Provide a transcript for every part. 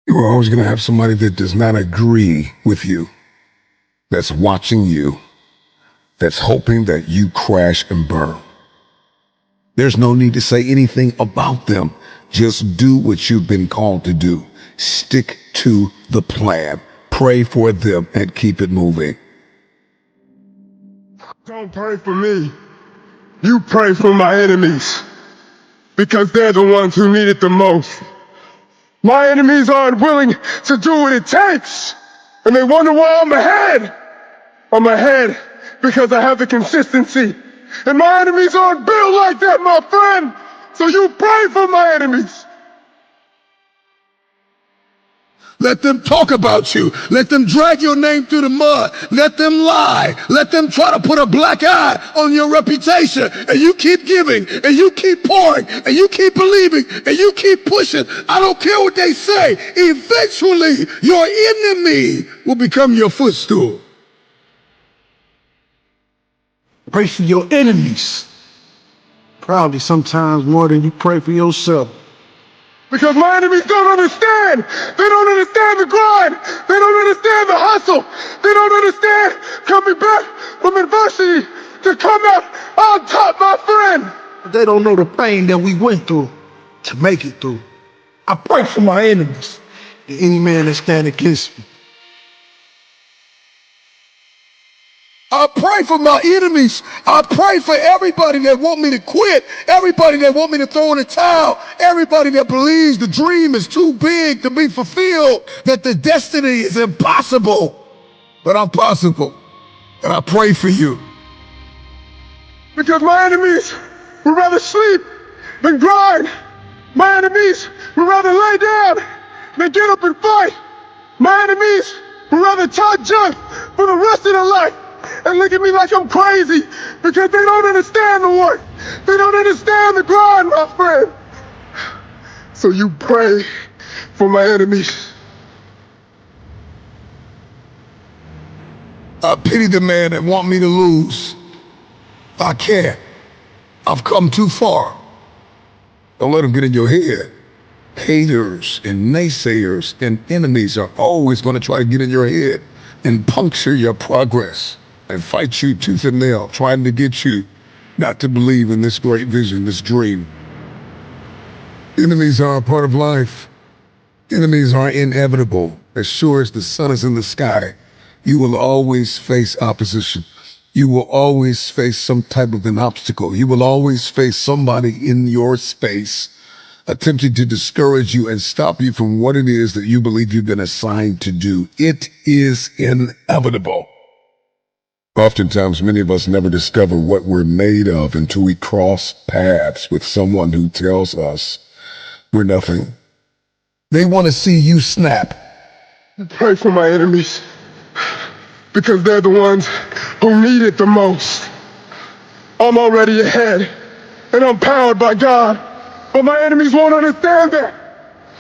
You're always going to have somebody that does not agree with you, that's watching you, that's hoping that you crash and burn. There's no need to say anything about them. Just do what you've been called to do. Stick to the plan. Pray for them and keep it moving. Don't pray for me. You pray for my enemies because they're the ones who need it the most. My enemies aren't willing to do what it takes, and they wonder why I'm ahead. I'm ahead because I have the consistency, and my enemies aren't built like that, my friend. So you pray for my enemies. Let them talk about you. Let them drag your name through the mud. Let them lie. Let them try to put a black eye on your reputation. And you keep giving, and you keep pouring, and you keep believing, and you keep pushing. I don't care what they say. Eventually, your enemy will become your footstool. Pray for your enemies. Probably sometimes more than you pray for yourself. Because my enemies don't understand. They don't understand the grind. They don't understand the hustle. They don't understand coming back from adversity to come out on top, my friend. But they don't know the pain that we went through to make it through. I pray for my enemies, and any man that stand against me. I pray for my enemies. I pray for everybody that want me to quit, everybody that want me to throw in the towel, everybody that believes the dream is too big to be fulfilled, that the destiny is impossible. But I'm possible, and I pray for you. Because my enemies would rather sleep than grind. My enemies would rather lay down than get up and fight. My enemies would rather talk junk for the rest of their life and look at me like I'm crazy because they don't understand the work. They don't understand the grind, my friend. So you pray for my enemies. I pity the man that want me to lose. I can't. I've come too far. Don't let them get in your head. Haters and naysayers and enemies are always going to try to get in your head and puncture your progress and fight you tooth and nail, trying to get you not to believe in this great vision, this dream. Enemies are a part of life. Enemies are inevitable. As sure as the sun is in the sky, you will always face opposition. You will always face some type of an obstacle. You will always face somebody in your space attempting to discourage you and stop you from what it is that you believe you've been assigned to do. It is inevitable. Oftentimes, many of us never discover what we're made of until we cross paths with someone who tells us we're nothing. They want to see you snap. Pray for my enemies because they're the ones who need it the most. I'm already ahead and I'm powered by God, but my enemies won't understand that.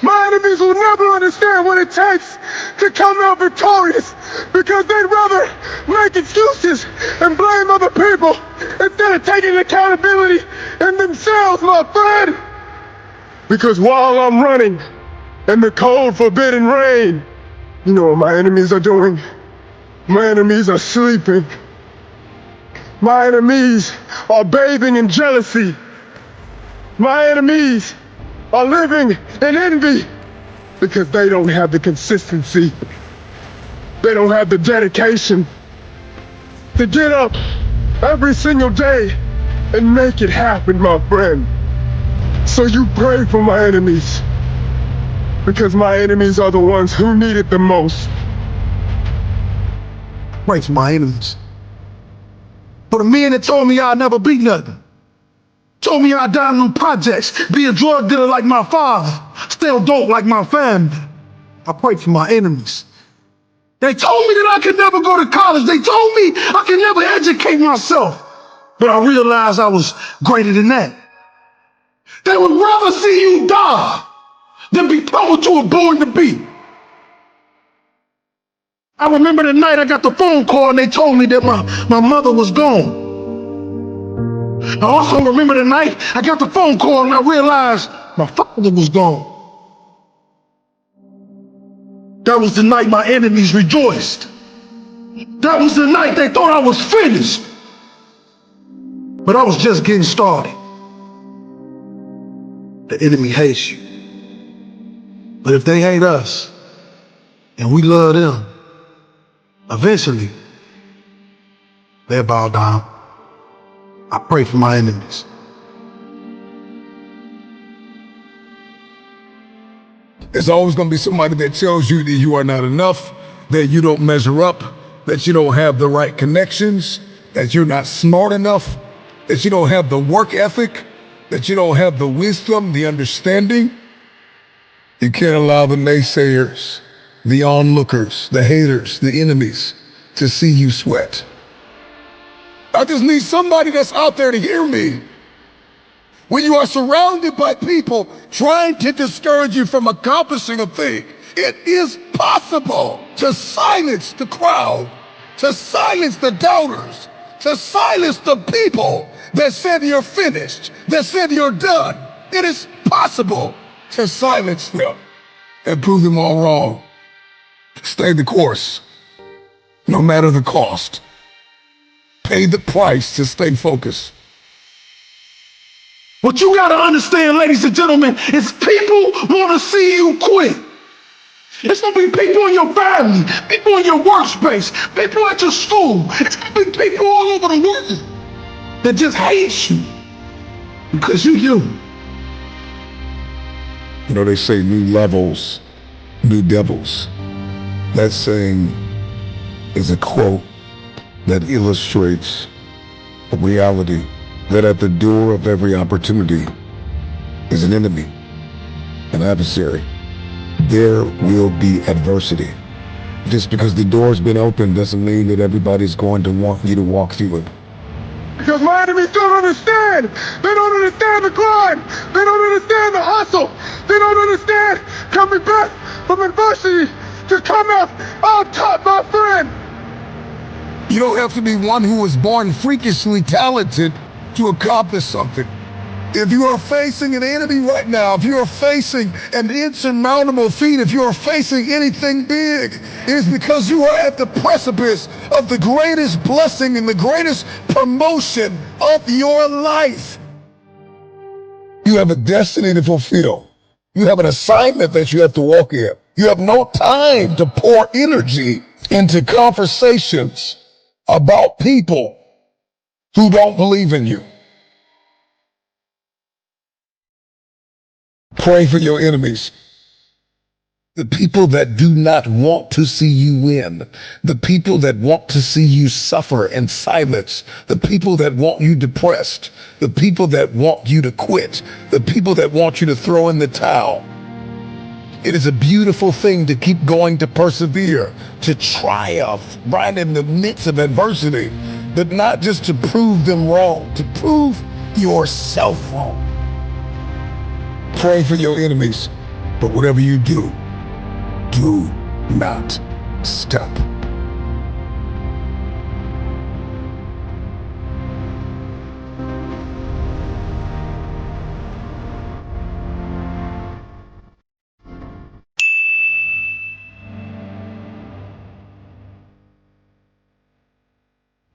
My enemies will never understand what it takes to come out victorious because they'd rather make excuses and blame other people instead of taking accountability in themselves, my friend. Because while I'm running in the cold, forbidden rain, you know what my enemies are doing? My enemies are sleeping. My enemies are bathing in jealousy. My enemies are living in envy because they don't have the consistency. They don't have the dedication to get up every single day and make it happen, my friend. So you pray for my enemies because my enemies are the ones who need it the most. Pray for my enemies. For the men that told me I'd never be nothing. Told me I'd die in them projects, be a drug dealer like my father, steal dope like my family. I pray for my enemies. They told me that I could never go to college. They told me I could never educate myself. But I realized I was greater than that. They would rather see you die than be told you were born to be. I remember the night I got the phone call and they told me that my mother was gone. I also remember the night I got the phone call and I realized my father was gone. That was the night my enemies rejoiced. That was the night they thought I was finished. But I was just getting started. The enemy hates you. But if they hate us, and we love them, eventually, they'll bow down. I pray for my enemies. There's always going to be somebody that tells you that you are not enough, that you don't measure up, that you don't have the right connections, that you're not smart enough, that you don't have the work ethic, that you don't have the wisdom, the understanding. You can't allow the naysayers, the onlookers, the haters, the enemies to see you sweat. I just need somebody that's out there to hear me. When you are surrounded by people trying to discourage you from accomplishing a thing, it is possible to silence the crowd, to silence the doubters, to silence the people that said you're finished, that said you're done. It is possible to silence them and prove them all wrong. Stay the course, no matter the cost. Pay the price to stay focused. What you gotta understand, ladies and gentlemen, is people wanna see you quit. It's gonna be people in your family, people in your workspace, people at your school. It's gonna be people all over the world that just hate you because you you. You know, they say new levels, new devils. That saying is a quote that illustrates a reality that at the door of every opportunity is an enemy, an adversary. There will be adversity. Just because the door's been opened doesn't mean that everybody's going to want you to walk through it. Because my enemies don't understand. They don't understand the grind. They don't understand the hustle. They don't understand coming back from adversity to come out on top, my friend. You don't have to be one who was born freakishly talented to accomplish something. If you are facing an enemy right now, if you are facing an insurmountable feat, if you are facing anything big, it is because you are at the precipice of the greatest blessing and the greatest promotion of your life. You have a destiny to fulfill. You have an assignment that you have to walk in. You have no time to pour energy into conversations about people who don't believe in you. Pray for your enemies. The people that do not want to see you win. The people that want to see you suffer in silence. The people that want you depressed. The people that want you to quit. The people that want you to throw in the towel. It is a beautiful thing to keep going, to persevere, to triumph right in the midst of adversity, but not just to prove them wrong, to prove yourself wrong. Pray for your enemies, but whatever you do, do not stop.